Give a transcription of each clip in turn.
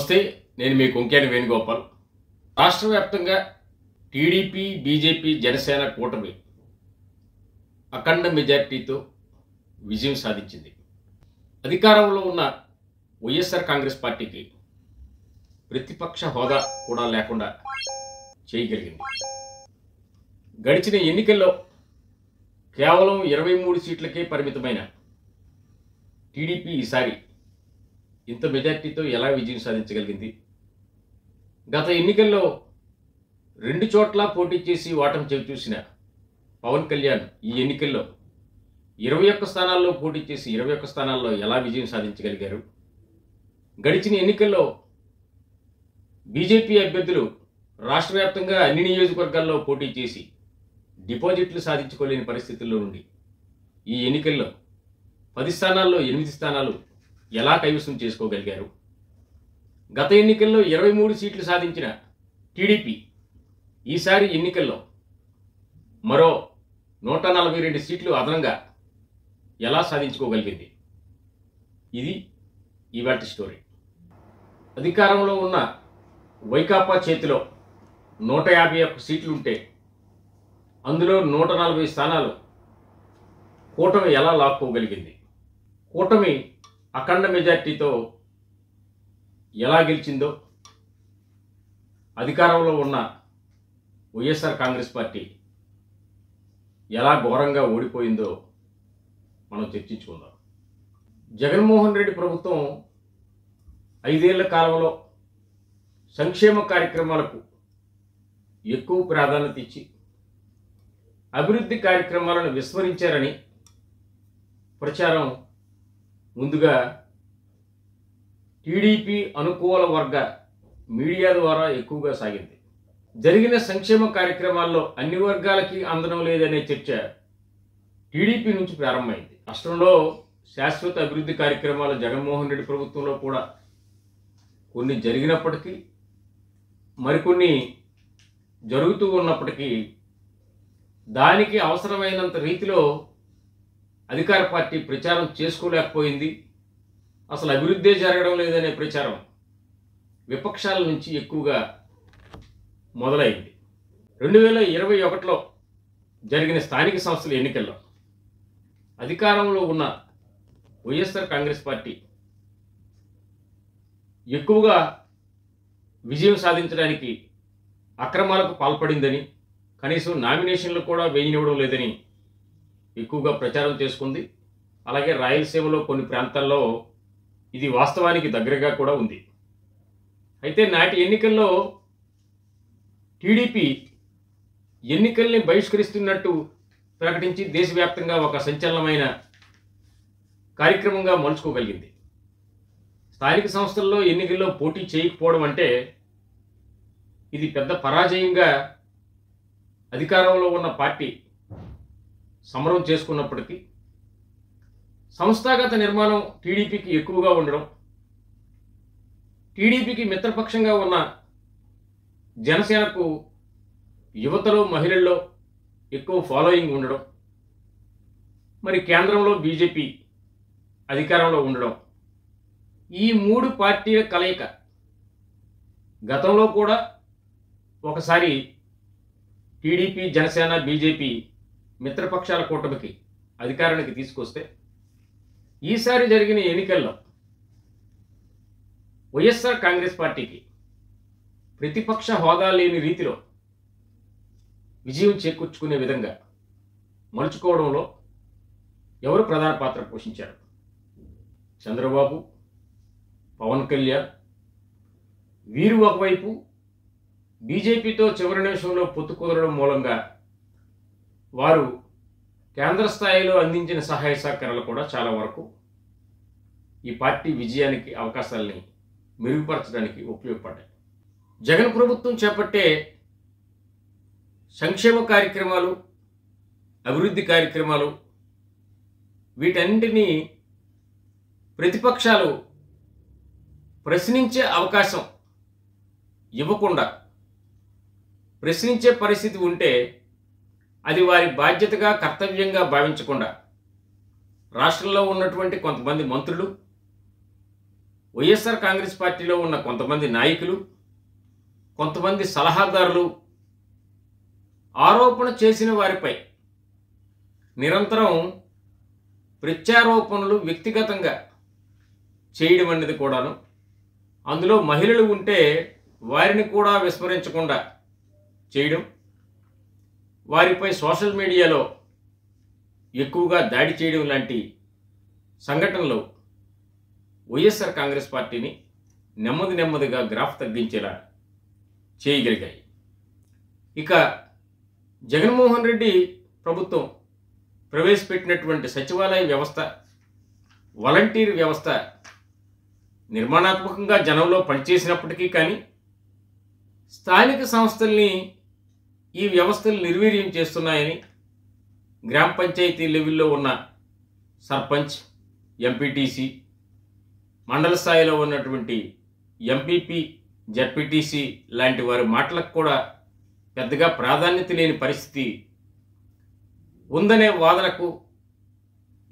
నమస్తే, నేను మీ కొంకేని వేణుగోపాల్. రాష్ట్ర వ్యాప్తంగా టీడీపీ, బీజేపీ, జనసేన కూటమి అఖండ మెజార్టీతో విజయం సాధించింది. అధికారంలో ఉన్న వైఎస్ఆర్ కాంగ్రెస్ పార్టీకి ప్రతిపక్ష హోదా కూడా లేకుండా చేయగలిగింది. గడిచిన ఎన్నికల్లో కేవలం 23 సీట్లకే పరిమితమైన టీడీపీ ఈసారి ఇంత మెజార్టీతో ఎలా విజయం సాధించగలిగింది? గత ఎన్నికల్లో 2 చోట్ల పోటీ చేసి ఓటమి చవిచూసిన పవన్ కళ్యాణ్ ఈ ఎన్నికల్లో 21 స్థానాల్లో పోటీ చేసి 21 స్థానాల్లో ఎలా విజయం సాధించగలిగారు? గడిచిన ఎన్నికల్లో బీజేపీ అభ్యర్థులు రాష్ట్ర వ్యాప్తంగా అన్ని నియోజకవర్గాల్లో పోటీ చేసి డిపాజిట్లు సాధించుకోలేని పరిస్థితుల్లో నుండి ఈ ఎన్నికల్లో 10 స్థానాల్లో 8 స్థానాలు ఎలా కైవసం చేసుకోగలిగారు? గత ఎన్నికల్లో 23 సీట్లు సాధించిన టీడీపీ ఈసారి ఎన్నికల్లో మరో 142 సీట్లు అదనంగా ఎలా సాధించుకోగలిగింది? ఇది ఇవాల్టి స్టోరీ. అధికారంలో ఉన్న వైకాపా చేతిలో 151 సీట్లు ఉంటే అందులో 140 స్థానాలు కూటమి ఎలా లాక్కోగలిగింది? కూటమి అఖండ మెజార్టీతో ఎలా గెలిచిందో, అధికారంలో ఉన్న వైఎస్ఆర్ కాంగ్రెస్ పార్టీ ఎలా ఘోరంగా ఓడిపోయిందో మనం చర్చించుకుందాం. జగన్మోహన్ రెడ్డి ప్రభుత్వం 5 ఏళ్ల కాలంలో సంక్షేమ కార్యక్రమాలకు ఎక్కువ ప్రాధాన్యత ఇచ్చి అభివృద్ధి కార్యక్రమాలను విస్మరించారని ప్రచారం ముందుగా టీడీపీ అనుకూల వర్గ మీడియా ద్వారా ఎక్కువగా సాగింది. జరిగిన సంక్షేమ కార్యక్రమాల్లో అన్ని వర్గాలకి అందడం లేదనే చర్చ టీడీపీ నుంచి ప్రారంభమైంది. రాష్ట్రంలో శాశ్వత అభివృద్ధి కార్యక్రమాలు జగన్మోహన్ రెడ్డి ప్రభుత్వంలో కూడా కొన్ని జరిగినప్పటికీ మరికొన్ని జరుగుతూ ఉన్నప్పటికీ దానికి అవసరమైనంత రీతిలో అధికార పార్టీ ప్రచారం చేసుకోలేకపోయింది. అసలు అభివృద్ధి జరగడం లేదనే ప్రచారం విపక్షాల నుంచి ఎక్కువగా మొదలైంది. 2021లో జరిగిన స్థానిక సంస్థల ఎన్నికల్లో అధికారంలో ఉన్న వైఎస్ఆర్ కాంగ్రెస్ పార్టీ ఎక్కువగా విజయం సాధించడానికి అక్రమాలకు పాల్పడిందని, కనీసం నామినేషన్లు కూడా వేయనివ్వడం లేదని ఎక్కువగా ప్రచారం చేసుకుంది. అలాగే రాయలసీమలో కొన్ని ప్రాంతాల్లో ఇది వాస్తవానికి దగ్గరగా కూడా ఉంది. అయితే నాటి ఎన్నికల్లో టీడీపీ ఎన్నికల్ని బహిష్కరిస్తున్నట్టు ప్రకటించి దేశవ్యాప్తంగా ఒక సంచలనమైన కార్యక్రమంగా మలుచుకోగలిగింది. స్థానిక సంస్థల్లో ఎన్నికల్లో పోటీ చేయకపోవడం అంటే ఇది పెద్ద పరాజయంగా అధికారంలో ఉన్న పార్టీ సమరం చేసుకున్నప్పటికీ సంస్థాగత నిర్మాణం టీడీపీకి ఎక్కువగా ఉండడం, టీడీపీకి మిత్రపక్షంగా ఉన్న జనసేనకు యువతలో మహిళల్లో ఎక్కువ ఫాలోయింగ్ ఉండడం, మరి కేంద్రంలో బీజేపీ అధికారంలో ఉండడం, ఈ 3 పార్టీల కలయిక గతంలో కూడా ఒకసారి టీడీపీ, జనసేన, బీజేపీ మిత్రపక్షాల కూటమికి అధికారానికి తీసుకొస్తే ఈసారి జరిగిన ఎన్నికల్లో వైఎస్ఆర్ కాంగ్రెస్ పార్టీకి ప్రతిపక్ష హోదా లేని రీతిలో విజయం చేకూర్చుకునే విధంగా మలుచుకోవడంలో ఎవరు ప్రధాన పాత్ర పోషించారు? చంద్రబాబు, పవన్ కళ్యాణ్. వీరు ఒకవైపు బీజేపీతో చివరి నిమిషంలో పొత్తు కుదరడం మూలంగా వారు కేంద్ర స్థాయిలో అందించిన సహాయ సహకారాలు కూడా చాలా వరకు ఈ పార్టీ విజయానికి అవకాశాలని మెరుగుపరచడానికి ఉపయోగపడ్డాయి. జగన్ ప్రభుత్వం చేపట్టే సంక్షేమ కార్యక్రమాలు, అభివృద్ధి కార్యక్రమాలు వీటన్నింటినీ ప్రతిపక్షాలు ప్రశ్నించే అవకాశం ఇవ్వకుండా, ప్రశ్నించే పరిస్థితి ఉంటే అది వారి బాధ్యతగా, కర్తవ్యంగా భావించకుండా రాష్ట్రంలో ఉన్నటువంటి కొంతమంది మంత్రులు, వైఎస్ఆర్ కాంగ్రెస్ పార్టీలో ఉన్న కొంతమంది నాయకులు, కొంతమంది సలహాదారులు ఆరోపణ చేసిన వారిపై నిరంతరం ప్రత్యారోపణలు వ్యక్తిగతంగా చేయడం అనేది కూడాను, అందులో మహిళలు ఉంటే వారిని కూడా విస్మరించకుండా చేయడం, వారిపై సోషల్ మీడియాలో ఎక్కువగా దాడి చేయడం లాంటి సంఘటనలు వైఎస్ఆర్ కాంగ్రెస్ పార్టీని నెమ్మదిగా గ్రాఫ్ తగ్గించేలా చేయగలిగాయి. ఇక జగన్మోహన్ రెడ్డి ప్రభుత్వం ప్రవేశపెట్టినటువంటి సచివాలయ వ్యవస్థ, వాలంటీర్ వ్యవస్థ నిర్మాణాత్మకంగా జనంలో పనిచేసినప్పటికీ కానీ స్థానిక సంస్థల్ని ఈ వ్యవస్థలు నిర్వీర్యం చేస్తున్నాయని గ్రామ పంచాయతీ లెవెల్లో ఉన్న సర్పంచ్, ఎంపీటీసీ, మండల స్థాయిలో ఉన్నటువంటి ఎంపీపీ, జడ్పీటీసీ లాంటి వారి మాటలకు కూడా పెద్దగా ప్రాధాన్యత లేని పరిస్థితి ఉందనే వాదనకు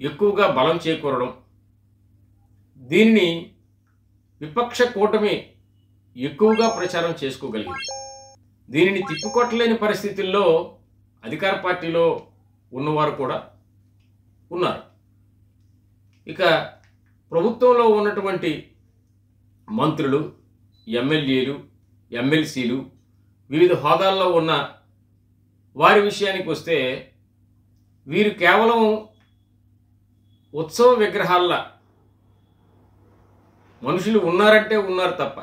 ఎక్కువగా బలం చేకూరడం, దీనిని విపక్ష కూటమి ఎక్కువగా ప్రచారం చేసుకోగలిగింది. దీనిని తిప్పికొట్టలేని పరిస్థితుల్లో అధికార పార్టీలో ఉన్నవారు కూడా ఉన్నారు. ఇక ప్రభుత్వంలో ఉన్నటువంటి మంత్రులు, ఎమ్మెల్యేలు, ఎమ్మెల్సీలు, వివిధ హోదాల్లో ఉన్న వారి విషయానికి వస్తే వీరు కేవలం ఉత్సవ విగ్రహాల్లో మనుషులు ఉన్నారంటే ఉన్నారు తప్ప,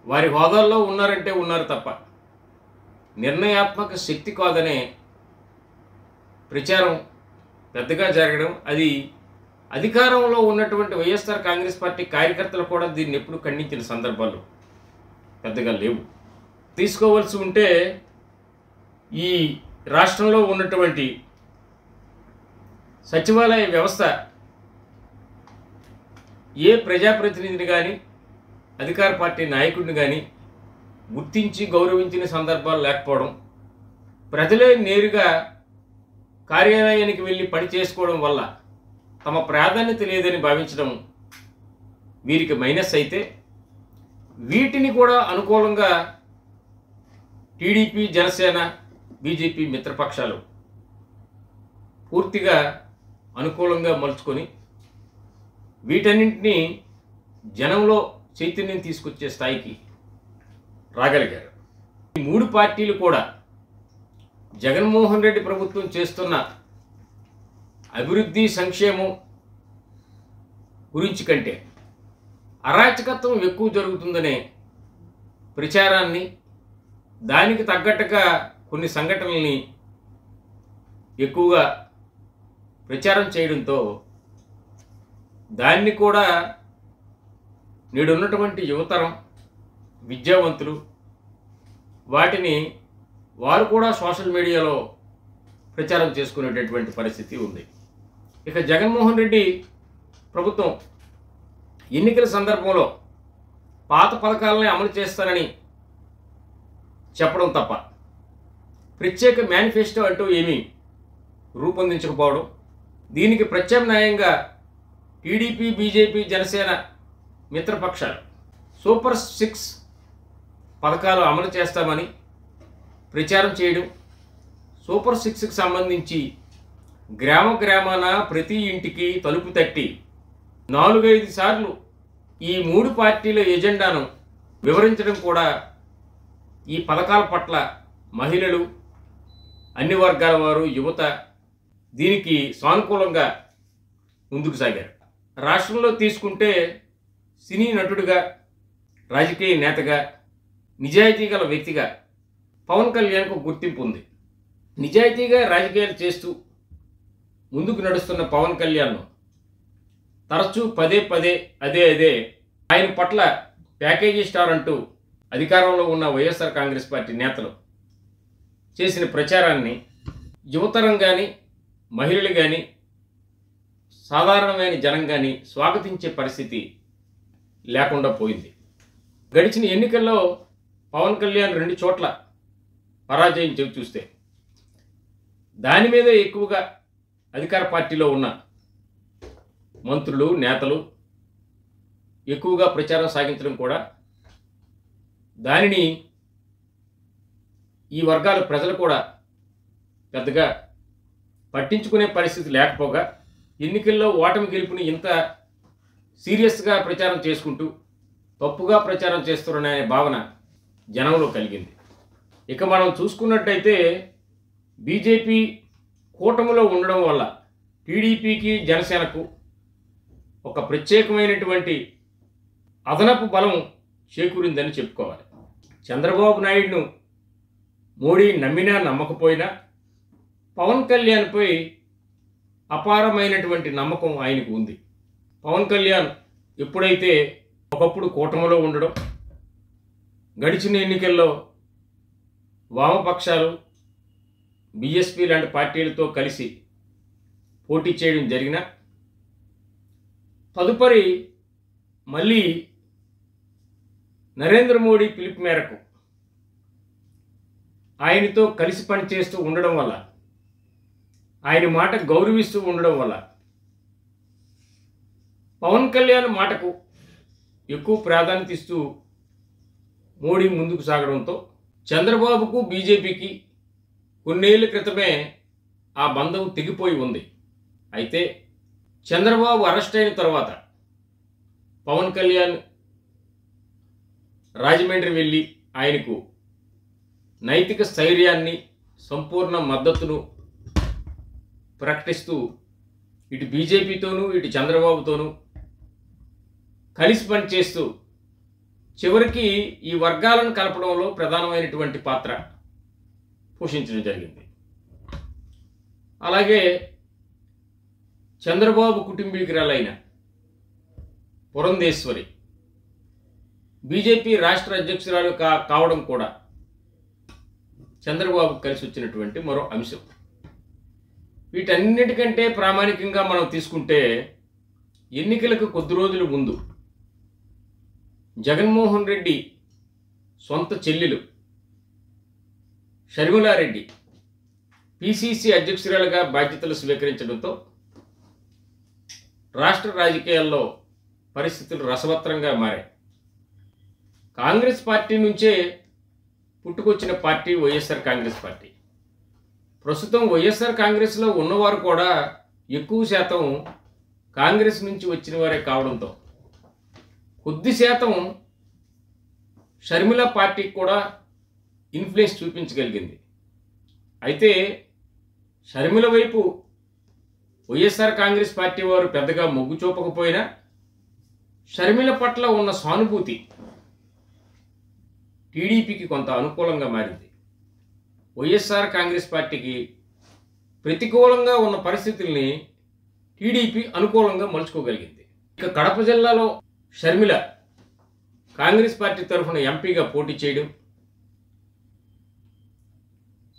వారి హోదాల్లో ఉన్నారంటే ఉన్నారు తప్ప నిర్ణయాత్మక శక్తి కాదనే ప్రచారం పెద్దగా జరగడం, అది అధికారంలో ఉన్నటువంటి వైఎస్ఆర్ కాంగ్రెస్ పార్టీ కార్యకర్తలు కూడా దీన్ని ఎప్పుడు ఖండించిన సందర్భాలు పెద్దగా లేవు. తీసుకోవాల్సి ఉంటే ఈ రాష్ట్రంలో ఉన్నటువంటి సచివాలయ వ్యవస్థ ఏ ప్రజాప్రతినిధిని కానీ అధికార పార్టీ నాయకుడిని కానీ గుర్తించి గౌరవించిన సందర్భాలు లేకపోవడం, ప్రజలే నేరుగా కార్యాలయానికి వెళ్ళి పని చేసుకోవడం వల్ల తమ ప్రాధాన్యత లేదని భావించడం వీరికి మైనస్ అయితే, వీటిని కూడా అనుకూలంగా టీడీపీ, జనసేన, బీజేపీ మిత్రపక్షాలు పూర్తిగా అనుకూలంగా మలుచుకొని వీటన్నింటినీ జనంలో చైతన్యం తీసుకొచ్చే స్థాయికి రాగలిగారు. ఈ మూడు పార్టీలు కూడా జగన్మోహన్ రెడ్డి ప్రభుత్వం చేస్తున్న అభివృద్ధి, సంక్షేమం గురించి కంటే అరాచకత్వం ఎక్కువ జరుగుతుందనే ప్రచారాన్ని, దానికి తగ్గట్టుగా కొన్ని సంఘటనల్ని ఎక్కువగా ప్రచారం చేయడంతో దాన్ని కూడా నేడున్నటువంటి యువతరం, విద్యావంతులు వాటిని వారు కూడా సోషల్ మీడియాలో ప్రచారం చేసుకునేటటువంటి పరిస్థితి ఉంది. ఇక జగన్మోహన్ రెడ్డి ప్రభుత్వం ఎన్నికల సందర్భంలో పాత పథకాలని అమలు చేస్తానని చెప్పడం తప్ప ప్రత్యేక మేనిఫెస్టో అంటూ ఏమీ రూపొందించకపోవడం, దీనికి ప్రత్యామ్నాయంగా టీడీపీ, బీజేపీ, జనసేన మిత్రపక్షాలు సూపర్ 6 పథకాలు అమలు చేస్తామని ప్రచారం చేయడం, సూపర్ 6కి సంబంధించి గ్రామాన ప్రతి ఇంటికి తలుపు తట్టి 4-5 సార్లు ఈ మూడు పార్టీల ఎజెండాను వివరించడం కూడా ఈ పథకాల పట్ల మహిళలు, అన్ని వర్గాల వారు, యువత దీనికి సానుకూలంగా ముందుకు సాగారు. రాష్ట్రంలో తీసుకుంటే సినీ నటుడిగా, రాజకీయ నేతగా, నిజాయితీ గల వ్యక్తిగా పవన్ కళ్యాణ్కు గుర్తింపు ఉంది. నిజాయితీగా రాజకీయాలు చేస్తూ ముందుకు నడుస్తున్న పవన్ కళ్యాణ్ను తరచూ పదే అదే ఆయన పట్ల ప్యాకేజీ స్టార్ అంటూ అధికారంలో ఉన్న వైఎస్ఆర్ కాంగ్రెస్ పార్టీ నేతలు చేసిన ప్రచారాన్ని యువతరం కానీ, మహిళలు కానీ, సాధారణమైన జనం కానీ స్వాగతించే పరిస్థితి లేకుండా పోయింది. గడిచిన ఎన్నికల్లో పవన్ కళ్యాణ్ 2 చోట్ల పరాజయం చూస్తే దాని మీద ఎక్కువగా అధికార పార్టీలో ఉన్న మంత్రులు, నేతలు ఎక్కువగా ప్రచారం సాగించడం కూడా దానిని ఈ వర్గాల ప్రజలు కూడా పెద్దగా పట్టించుకునే పరిస్థితి లేకపోగా ఎన్నికల్లో ఓటమి గెలుపుని ఇంత సీరియస్గా ప్రచారం చేసుకుంటూ తప్పుగా ప్రచారం చేస్తున్నారనే భావన జనంలో కలిగింది. ఇక మనం చూసుకున్నట్టయితే బీజేపీ కూటమిలో ఉండడం వల్ల టీడీపీకి జనసేనకు ఒక ప్రత్యేకమైనటువంటి అదనపు బలం చేకూరిందని చెప్పుకోవాలి. చంద్రబాబు నాయుడును మోడీ నమ్మినా నమ్మకపోయినా పవన్ కళ్యాణ్పై అపారమైనటువంటి నమ్మకం ఆయనకు ఉంది. పవన్ కళ్యాణ్ ఎప్పుడైతే ఒకప్పుడు కూటమిలో ఉండడం, గడిచిన ఎన్నికల్లో వామపక్షాలు బీఎస్పీ లాంటి పార్టీలతో కలిసి పోటీ చేయడం జరిగిన తదుపరి మళ్ళీ నరేంద్ర మోడీ పిలుపు మేరకు ఆయనతో కలిసి పనిచేస్తూ ఉండడం వల్ల, ఆయన మాట గౌరవిస్తూ ఉండడం వల్ల పవన్ కళ్యాణ్ మాటకు ఎక్కువ ప్రాధాన్యత ఇస్తూ మోడీ ముందుకు సాగడంతో చంద్రబాబుకు బీజేపీకి కొన్నేళ్ల క్రితమే ఆ బంధం తెగిపోయి ఉంది. అయితే చంద్రబాబు అరెస్ట్ అయిన తర్వాత పవన్ కళ్యాణ్ రాజమండ్రి వెళ్ళి ఆయనకు నైతిక స్థైర్యాన్ని, సంపూర్ణ మద్దతును ప్రకటిస్తూ ఇటు బీజేపీతోనూ ఇటు చంద్రబాబుతోనూ కలిసి పనిచేస్తూ చివరికి ఈ వర్గాలను కలపడంలో ప్రధానమైనటువంటి పాత్ర పోషించడం జరిగింది. అలాగే చంద్రబాబు కుటుంబీకురాలైన పురంధేశ్వరి బీజేపీ రాష్ట్ర అధ్యక్షురాలు కావడం కూడా చంద్రబాబు కలిసి వచ్చినటువంటి మరో అంశం. వీటన్నిటికంటే ప్రామాణికంగా మనం తీసుకుంటే ఎన్నికలకు కొద్ది రోజుల ముందు జగన్మోహన్ రెడ్డి సొంత చెల్లెలు షర్మిలారెడ్డి పిసిసి అధ్యక్షురాలుగా బాధ్యతలు స్వీకరించడంతో రాష్ట్ర రాజకీయాల్లో పరిస్థితులు రసవత్తరంగా మారాయి. కాంగ్రెస్ పార్టీ నుంచే పుట్టుకొచ్చిన పార్టీ వైఎస్ఆర్ కాంగ్రెస్ పార్టీ. ప్రస్తుతం వైఎస్ఆర్ కాంగ్రెస్లో ఉన్నవారు కూడా ఎక్కువ శాతం కాంగ్రెస్ నుంచి వచ్చిన వారే కావడంతో కొద్ది శాతం షర్మిల పార్టీకి కూడా ఇన్ఫ్లుయెన్స్ చూపించగలిగింది. అయితే షర్మిల వైపు వైఎస్ఆర్ కాంగ్రెస్ పార్టీ వారు పెద్దగా మొగ్గు చూపకపోయినా షర్మిల పట్ల ఉన్న సానుభూతి టీడీపీకి కొంత అనుకూలంగా మారింది. వైఎస్ఆర్ కాంగ్రెస్ పార్టీకి ప్రతికూలంగా ఉన్న పరిస్థితుల్ని టీడీపీ అనుకూలంగా మలుచుకోగలిగింది. ఇక కడప జిల్లాలో షర్మిల కాంగ్రెస్ పార్టీ తరఫున ఎంపీగా పోటీ చేయడం,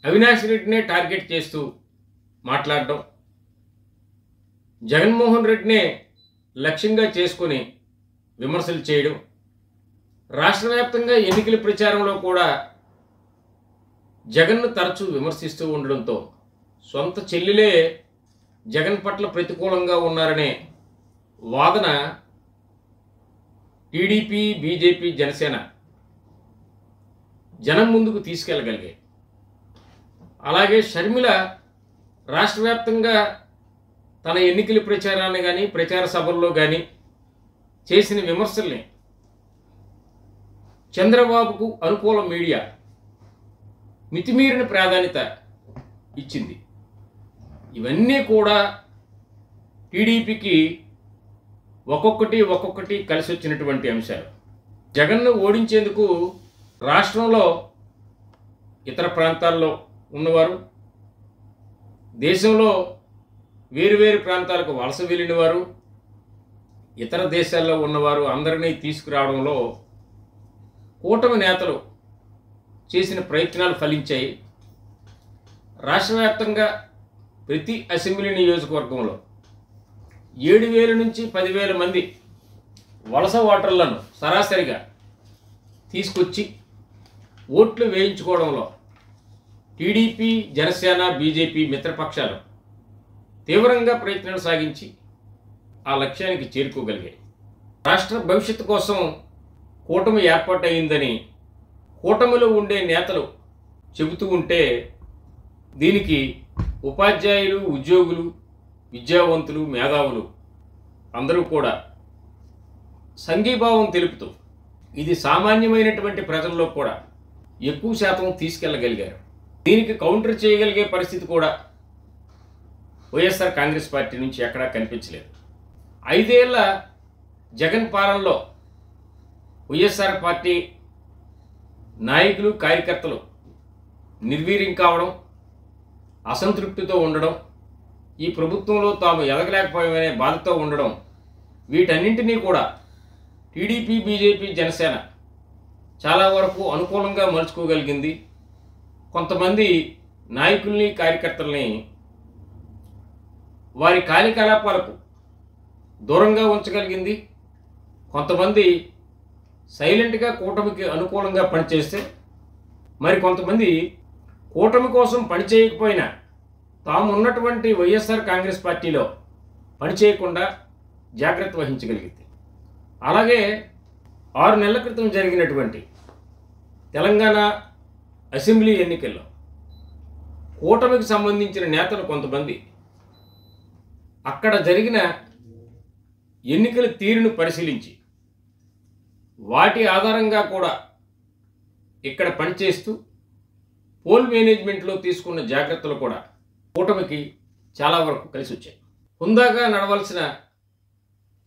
అవినాష్ రెడ్డినే టార్గెట్ చేస్తూ మాట్లాడడం, జగన్మోహన్ రెడ్డినే లక్ష్యంగా చేసుకొని విమర్శలు చేయడం, రాష్ట్ర వ్యాప్తంగా ఎన్నికల ప్రచారంలో కూడా జగన్ను తరచూ విమర్శిస్తూ ఉండడంతో సొంత చెల్లెలే జగన్ పట్ల ప్రతికూలంగా ఉన్నారనే వాదన టీడీపీ, బీజేపీ, జనసేన జనం ముందుకు తీసుకెళ్ళగలిగాయి. అలాగే షర్మిల రాష్ట్ర వ్యాప్తంగా తన ఎన్నికల ప్రచారాన్ని కానీ ప్రచార సభల్లో కానీ చేసిన విమర్శల్ని చంద్రబాబుకు అనుకూల మీడియా మితిమీరిన ప్రాధాన్యత ఇచ్చింది. ఇవన్నీ కూడా టీడీపీకి ఒక్కొక్కటి కలిసి వచ్చినటువంటి అంశాలు. జగన్ను ఓడించేందుకు రాష్ట్రంలో ఇతర ప్రాంతాల్లో ఉన్నవారు, దేశంలో వేరువేరు ప్రాంతాలకు వలస వెళ్ళిన వారు, ఇతర దేశాల్లో ఉన్నవారు అందరినీ తీసుకురావడంలో కూటమి నేతలు చేసిన ప్రయత్నాలు ఫలించాయి. రాష్ట్ర వ్యాప్తంగా ప్రతి అసెంబ్లీ నియోజకవర్గంలో 7,000 నుంచి 10,000 మంది వలస ఓటర్లను సరాసరిగా తీసుకొచ్చి ఓట్లు వేయించుకోవడంలో టీడీపీ, జనసేన, బీజేపీ మిత్రపక్షాలు తీవ్రంగా ప్రయత్నాలు సాగించి ఆ లక్ష్యానికి చేరుకోగలిగాయి. రాష్ట్ర భవిష్యత్తు కోసం కూటమి ఏర్పాటయిందని కూటమిలో ఉండే నేతలు చెబుతూ ఉంటే దీనికి ఉపాధ్యాయులు, ఉద్యోగులు, విద్యావంతులు, మేధావులు అందరూ కూడా సంఘీభావం తెలుపుతూ ఇది సామాన్యమైనటువంటి ప్రజల్లో కూడా ఎక్కువ శాతం తీసుకెళ్లగలిగారు. దీనికి కౌంటర్ చేయగలిగే పరిస్థితి కూడా వైఎస్ఆర్ కాంగ్రెస్ పార్టీ నుంచి ఎక్కడా కనిపించలేదు. 5 ఏళ్ల జగన్ పాలనలో వైఎస్ఆర్ పార్టీ నాయకులు, కార్యకర్తలు నిర్వీర్యం కావడం, అసంతృప్తితో ఉండడం, ఈ ప్రభుత్వంలో తాము ఎదగలేకపోయామనే బాధతో ఉండడం, వీటన్నింటినీ కూడా టీడీపీ, బీజేపీ, జనసేన చాలా వరకు అనుకూలంగా మలుచుకోగలిగింది. కొంతమంది నాయకుల్ని, కార్యకర్తల్ని వారి కార్యకలాపాలకు దూరంగా ఉంచగలిగింది. కొంతమంది సైలెంట్గా కూటమికి అనుకూలంగా పనిచేస్తే, మరి కొంతమంది కూటమి కోసం పనిచేయకపోయినా తాము ఉన్నటువంటి వైఎస్ఆర్ కాంగ్రెస్ పార్టీలో పనిచేయకుండా జాగ్రత్త వహించగలిగింది. అలాగే 6 నెలల క్రితం జరిగినటువంటి తెలంగాణ అసెంబ్లీ ఎన్నికల్లో కూటమికి సంబంధించిన నేతలు కొంతమంది అక్కడ జరిగిన ఎన్నికల తీరును పరిశీలించి వాటి ఆధారంగా కూడా ఇక్కడ పనిచేస్తూ పోల్ మేనేజ్మెంట్లో తీసుకున్న జాగ్రత్తలు కూడా కూటమికి చాలా వరకు కలిసి వచ్చాయి. హుందాగా నడవలసిన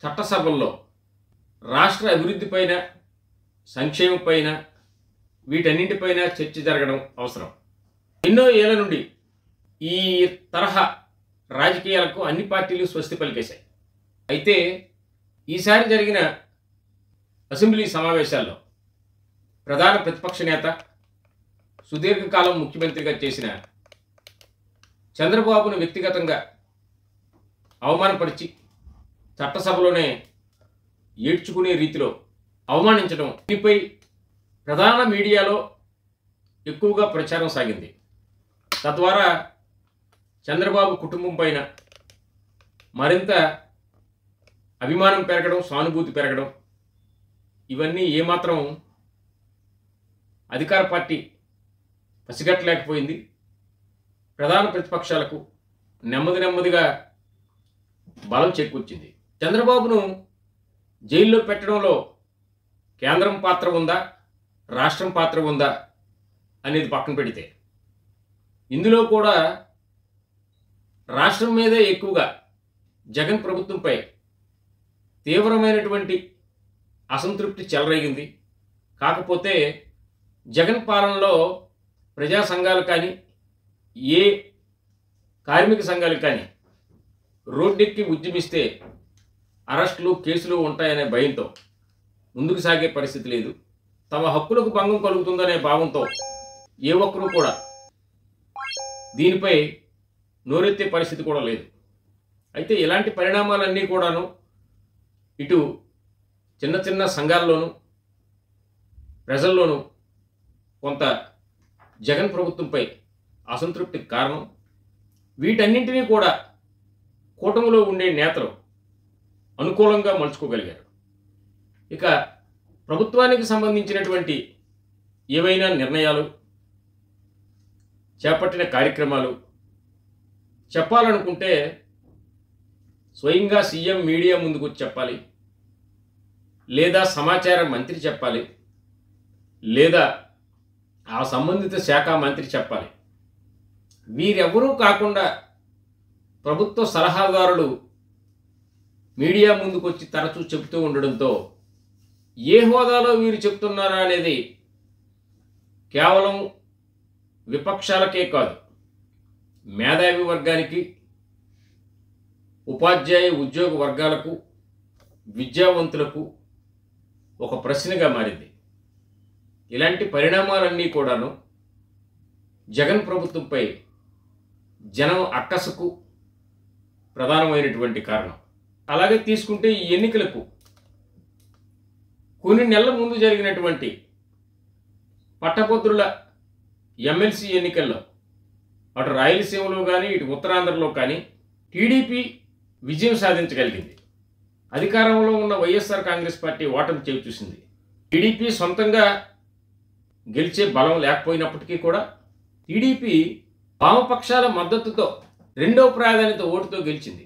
చట్టసభల్లో రాష్ట్ర అభివృద్ధిపైన, సంక్షేమపైన, వీటన్నింటిపైన చర్చ జరగడం అవసరం. ఎన్నో ఏళ్ల నుండి ఈ తరహా రాజకీయాలకు అన్ని పార్టీలు స్వస్తి పలికేశాయి. అయితే ఈసారి జరిగిన అసెంబ్లీ సమావేశాల్లో ప్రధాన ప్రతిపక్ష నేత, సుదీర్ఘకాలం ముఖ్యమంత్రిగా చేసిన చంద్రబాబును వ్యక్తిగతంగా అవమానపరిచి చట్టసభలోనే ఏడ్చుకునే రీతిలో అవమానించడం, దీనిపై ప్రధాన మీడియాలో ఎక్కువగా ప్రచారం సాగింది. తద్వారా చంద్రబాబు కుటుంబం పైన మరింత అభిమానం పెరగడం, సానుభూతి పెరగడం, ఇవన్నీ ఏమాత్రం అధికార పార్టీ పసిగట్టలేకపోయింది. ప్రధాన ప్రతిపక్షాలకు నెమ్మదిగా బలం చేకూర్చింది. చంద్రబాబును జైల్లో పెట్టడంలో కేంద్రం పాత్ర ఉందా, రాష్ట్రం పాత్ర ఉందా అనేది పక్కన పెడితే, ఇందులో కూడా రాష్ట్రం మీదే ఎక్కువగా జగన్ ప్రభుత్వంపై తీవ్రమైనటువంటి అసంతృప్తి చెలరేగింది. కాకపోతే జగన్ పాలనలో ప్రజా సంఘాలు కానీ, ఏ కార్మిక సంఘాలు కానీ రోడ్డెక్కి ఉద్యమిస్తే అరెస్టులు, కేసులు ఉంటాయనే భయంతో ముందుకు సాగే పరిస్థితి లేదు. తమ హక్కులకు భంగం కలుగుతుందనే భావంతో ఏ ఒక్కరూ కూడా దీనిపై నోరెత్తే పరిస్థితి కూడా లేదు. అయితే ఇలాంటి పరిణామాలన్నీ కూడాను ఇటు చిన్న సంఘాల్లోనూ, ప్రజల్లోనూ కొంత జగన్ ప్రభుత్వంపై అసంతృప్తికి కారణం. వీటన్నింటినీ కూడా కూటమిలో ఉండే నేతలు అనుకూలంగా మలుచుకోగలిగారు. ఇక ప్రభుత్వానికి సంబంధించినటువంటి ఏవైనా నిర్ణయాలు, చేపట్టిన కార్యక్రమాలు చెప్పాలనుకుంటే స్వయంగా సీఎం మీడియా ముందుకు చెప్పాలి, లేదా సమాచార మంత్రి చెప్పాలి, లేదా ఆ సంబంధిత శాఖ మంత్రి చెప్పాలి. వీరెవరూ కాకుండా ప్రభుత్వ సలహాదారులు మీడియా ముందుకు వచ్చి తరచూ చెబుతూ ఉండడంతో ఏ హోదాలో వీరు చెప్తున్నారా అనేది కేవలం విపక్షాలకే కాదు, మేధావి వర్గానికి, ఉపాధ్యాయ ఉద్యోగ వర్గాలకు, విద్యావంతులకు ఒక ప్రశ్నగా మారింది. ఇలాంటి పరిణామాలన్నీ కూడాను జగన్ ప్రభుత్వంపై జనం అక్కసుకు ప్రధానమైనటువంటి కారణం. అలాగే తీసుకుంటే ఈ ఎన్నికలకు కొన్ని నెలల ముందు జరిగినటువంటి పట్టభద్రుల ఎమ్మెల్సీ ఎన్నికల్లో అటు రాయలసీమలో కానీ, ఇటు ఉత్తరాంధ్రలో కానీ టీడీపీ విజయం సాధించగలిగింది. అధికారంలో ఉన్న వైఎస్ఆర్ కాంగ్రెస్ పార్టీ ఓటమి చవిచూసింది. టీడీపీ సొంతంగా గెలిచే బలం లేకపోయినప్పటికీ కూడా టీడీపీ వామపక్షాల మద్దతుతో రెండో ప్రాధాన్యత ఓటుతో గెలిచింది.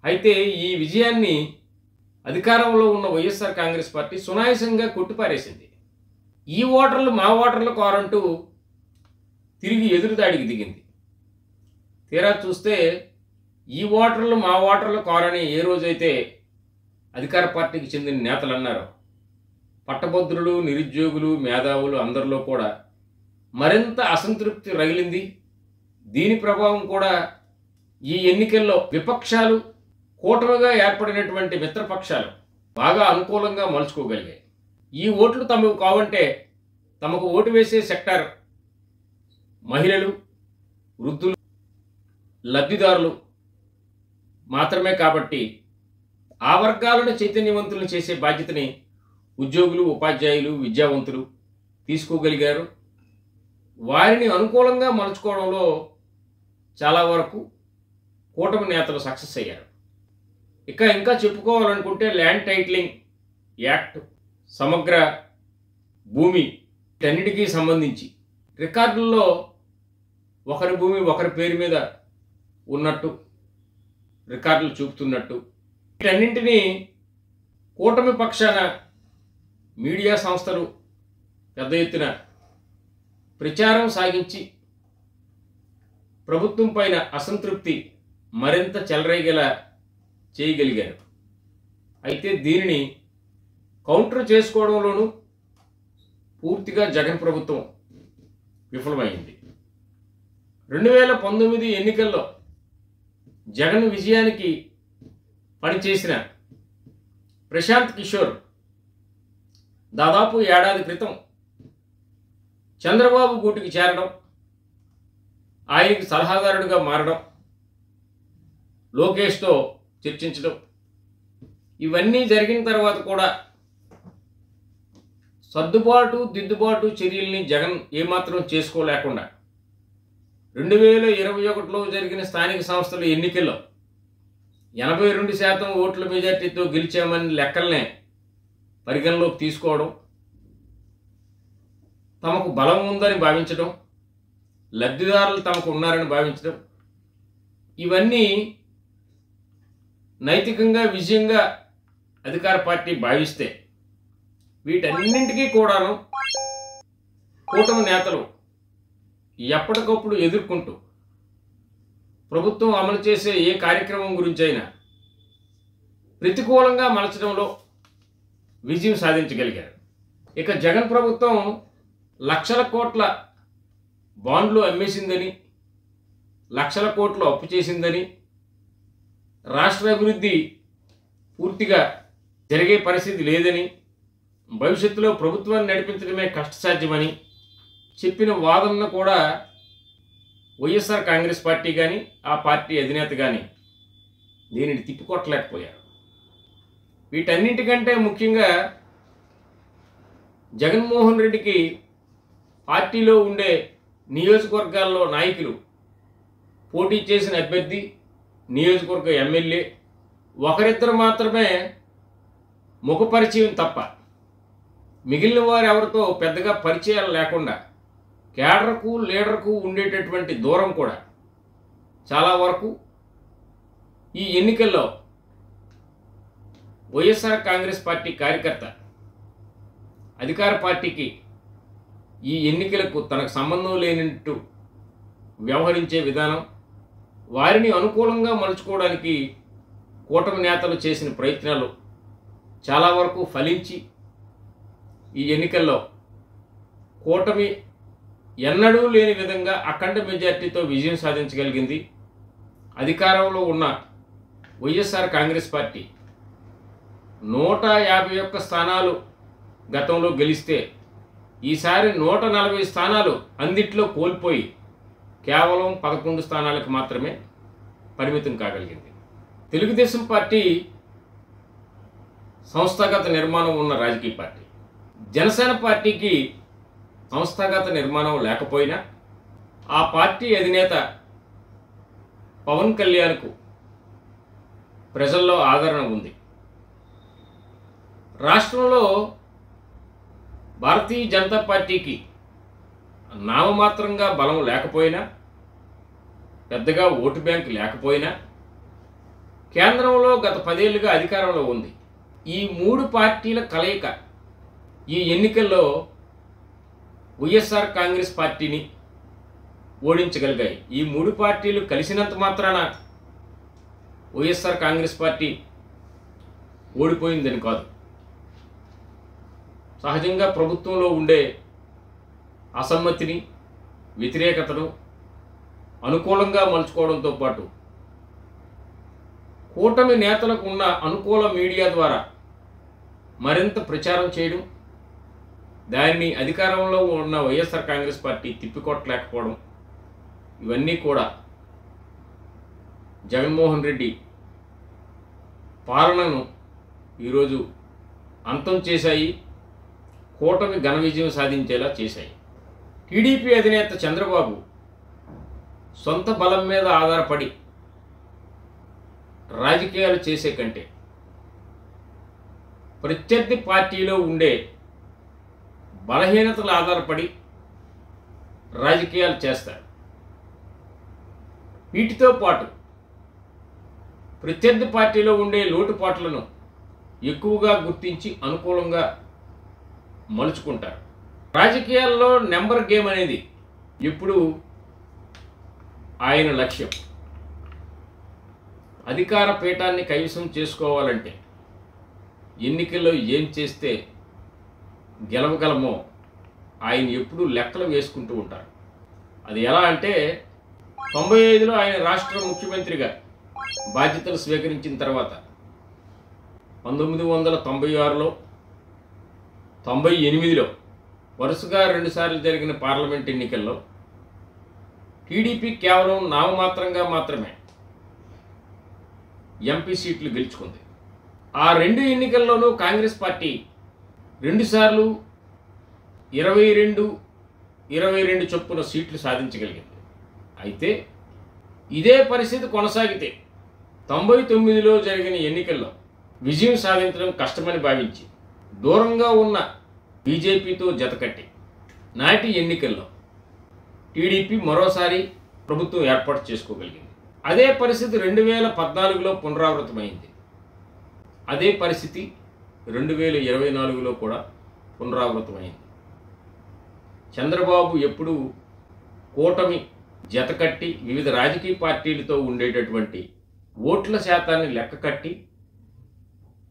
అయితే ఈ విజయాన్ని అధికారంలో ఉన్న వైఎస్ఆర్ కాంగ్రెస్ పార్టీ సునాయాసంగా కొట్టిపారేసింది. ఈ ఓటర్లు మా ఓటర్లు కోరంటూ తిరిగి ఎదురుదాడికి దిగింది. తీరా చూస్తే ఈ ఓటర్లు మా ఓటర్లు కోరని ఏ రోజైతే అధికార పార్టీకి చెందిన నేతలు అన్నారో, పట్టభద్రులు, నిరుద్యోగులు, మేధావులు అందరిలో కూడా మరింత అసంతృప్తి రగిలింది. దీని ప్రభావం కూడా ఈ ఎన్నికల్లో విపక్షాలు, కూటమిగా ఏర్పడినటువంటి మిత్రపక్షాలు బాగా అనుకూలంగా మలుచుకోగలిగాయి. ఈ ఓట్లు తమకు కావంటే తమకు ఓటు వేసే సెక్టార్ మహిళలు, వృద్ధులు, లబ్ధిదారులు మాత్రమే కాబట్టి ఆ వర్గాలను చైతన్యవంతులను చేసే బాధ్యతని ఉద్యోగులు, ఉపాధ్యాయులు, విద్యావంతులు తీసుకోగలిగారు. వారిని అనుకూలంగా మలుచుకోవడంలో చాలా వరకు కూటమి నేతలు సక్సెస్ అయ్యారు. ఇంకా చెప్పుకోవాలనుకుంటే ల్యాండ్ టైటిలింగ్ యాక్ట్, సమగ్ర భూమి వీటన్నిటికీ సంబంధించి రికార్డుల్లో ఒకరి భూమి ఒకరి పేరు మీద ఉన్నట్టు రికార్డులు చూపుతున్నట్టు వీటన్నింటినీ కూటమి పక్షాన మీడియా సంస్థలు పెద్ద ఎత్తున ప్రచారం సాగించి ప్రభుత్వం పైన అసంతృప్తి మరింత చెలరేగేలా చేయగలిగారు. అయితే దీనిని కౌంటర్ చేసుకోవడంలోనూ పూర్తిగా జగన్ ప్రభుత్వం విఫలమైంది. 2019 ఎన్నికల్లో జగన్ విజయానికి పనిచేసిన ప్రశాంత్ కిషోర్ దాదాపు ఏడాది క్రితం చంద్రబాబు గూటికి చేరడం, ఆయనకి సలహాదారుడిగా మారడం, లోకేష్తో చర్చించడం, ఇవన్నీ జరిగిన తర్వాత కూడా సర్దుబాటు దిద్దుబాటు చర్యల్ని జగన్ ఏమాత్రం చేసుకోలేకుండా 2021లో జరిగిన స్థానిక సంస్థల ఎన్నికల్లో 82% ఓట్ల మెజార్టీతో గెలిచామని లెక్కల్నే పరిగణలోకి తీసుకోవడం, తమకు బలం ఉందని భావించడం, లబ్ధిదారులు తమకు ఉన్నారని భావించడం, ఇవన్నీ నైతికంగా విజయంగా అధికార పార్టీ భావిస్తే వీటన్నింటికీ కూడాను కూటమి నేతలు ఎప్పటికప్పుడు ఎదుర్కొంటూ ప్రభుత్వం అమలు చేసే ఏ కార్యక్రమం గురించి అయినా ప్రతికూలంగా మలచడంలో విజయం సాధించగలిగారు. ఇక జగన్ ప్రభుత్వం లక్షల కోట్ల బాండ్లు అమ్మేసిందని, లక్షల కోట్లు అప్పు చేసిందని, రాష్ట్ర అభివృద్ధి పూర్తిగా జరిగే పరిస్థితి లేదని, భవిష్యత్తులో ప్రభుత్వాన్ని నడిపించడమే కష్టసాధ్యమని చెప్పిన వాదనను కూడా వైఎస్ఆర్ కాంగ్రెస్ పార్టీ కానీ ఆ పార్టీ అధినేత కానీ దీనిని తిప్పికొట్టలేకపోయారు. వీటన్నింటికంటే ముఖ్యంగా జగన్మోహన్ రెడ్డికి పార్టీలో ఉండే నియోజకవర్గాల్లో నాయకులు, పోటీ చేసిన అభ్యర్థి, నియోజకవర్గ ఎమ్మెల్యే ఒకరిద్దరు మాత్రమే ముఖపరిచయం తప్ప మిగిలిన వారు ఎవరితో పెద్దగా పరిచయాలు లేకుండా కేడర్కు లీడర్కు ఉండేటటువంటి దూరం కూడా చాలా వరకు ఈ ఎన్నికల్లో వైఎస్ఆర్ కాంగ్రెస్ పార్టీ కార్యకర్త అధికార పార్టీకి ఈ ఎన్నికలకు తనకు సంబంధం లేనట్టు వ్యవహరించే విధానం, వారిని అనుకూలంగా మలుచుకోవడానికి కూటమి నేతలు చేసిన ప్రయత్నాలు చాలా వరకు ఫలించి ఈ ఎన్నికల్లో కూటమి ఎన్నడూ లేని విధంగా అఖండ మెజార్టీతో విజయం సాధించగలిగింది. అధికారంలో ఉన్న వైఎస్ఆర్ కాంగ్రెస్ పార్టీ 151 స్థానాలు గతంలో గెలిస్తే ఈసారి 140 స్థానాలు అందిట్లో కోల్పోయి కేవలం 11 స్థానాలకు మాత్రమే పరిమితం కాగలిగింది. తెలుగుదేశం పార్టీ సంస్థాగత నిర్మాణం ఉన్న రాజకీయ పార్టీ. జనసేన పార్టీకి సంస్థాగత నిర్మాణం లేకపోయినా ఆ పార్టీ అధినేత పవన్ కళ్యాణ్కు ప్రజల్లో ఆదరణ ఉంది. రాష్ట్రంలో భారతీయ జనతా పార్టీకి నామమాత్రంగా బలం లేకపోయినా, పెద్దగా ఓటు బ్యాంక్ లేకపోయినా, కేంద్రంలో గత 10 ఏళ్లుగా అధికారంలో ఉంది. ఈ 3 పార్టీల కలయిక ఈ ఎన్నికల్లో వైఎస్ఆర్ కాంగ్రెస్ పార్టీని ఓడించగలిగాయి. ఈ 3 పార్టీలు కలిసినంత మాత్రాన వైఎస్ఆర్ కాంగ్రెస్ పార్టీ ఓడిపోయిందని కాదు. సహజంగా ప్రభుత్వంలో ఉండే అసమ్మతిని, వ్యతిరేకతను అనుకూలంగా మలుచుకోవడంతో పాటు కూటమి నేతలకు ఉన్న అనుకూల మీడియా ద్వారా మరింత ప్రచారం చేయడం, దాన్ని అధికారంలో ఉన్న వైఎస్ఆర్ కాంగ్రెస్ పార్టీ తిప్పికొట్టలేకపోవడం, ఇవన్నీ కూడా జగన్మోహన్ రెడ్డి పాలనను ఈరోజు అంతం చేశాయి, కూటమి ఘన విజయం సాధించేలా చేశాయి. టీడీపీ అధినేత చంద్రబాబు సొంత బలం మీద ఆధారపడి రాజకీయాలు చేసే కంటే ప్రత్యర్థి పార్టీలో ఉండే బలహీనతలు ఆధారపడి రాజకీయాలు చేస్తారు. వీటితో పాటు ప్రత్యర్థి పార్టీలో ఉండే లోటుపాట్లను ఎక్కువగా గుర్తించి అనుకూలంగా మలుచుకుంటారు. రాజకీయాల్లో నెంబర్ గేమ్ అనేది ఎప్పుడు ఆయన లక్ష్యం. అధికార పీఠాన్ని కైవసం చేసుకోవాలంటే ఎన్నికల్లో ఏం చేస్తే గెలవగలమో ఆయన ఎప్పుడూ లెక్కలు వేసుకుంటూ ఉంటారు. అది ఎలా అంటే 95లో ఆయన రాష్ట్ర ముఖ్యమంత్రిగా బాధ్యతలు స్వీకరించిన తర్వాత 1996లో 98లో వరుసగా 2 సార్లు జరిగిన పార్లమెంట్ ఎన్నికల్లో టీడీపీ కేవలం నామమాత్రంగా మాత్రమే ఎంపీ సీట్లు గెలుచుకుంది. ఆ 2 ఎన్నికల్లోనూ కాంగ్రెస్ పార్టీ 2 సార్లు 22 చొప్పున సీట్లు సాధించగలిగింది. అయితే ఇదే పరిస్థితి కొనసాగితే 99లో జరిగిన ఎన్నికల్లో విజయం సాధించడం కష్టమని భావించి దూరంగా ఉన్న బీజేపీతో జతకట్టి నాటి ఎన్నికల్లో టీడీపీ మరోసారి ప్రభుత్వం ఏర్పాటు చేసుకోగలిగింది. అదే పరిస్థితి 2014లో పునరావృతమైంది. అదే పరిస్థితి 2024లో కూడా పునరావృతమైంది. చంద్రబాబు ఎప్పుడూ కూటమి జతకట్టి వివిధ రాజకీయ పార్టీలతో ఉండేటటువంటి ఓట్ల శాతాన్ని లెక్క కట్టి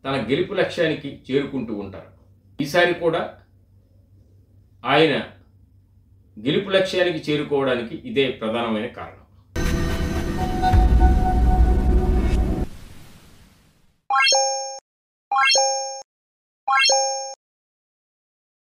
తన గెలుపు లక్ష్యానికి చేరుకుంటూ ఉంటారు. ఈసారి కూడా ఆయన గెలుపు లక్ష్యానికి చేరుకోవడానికి ఇదే ప్రధానమైన కారణం.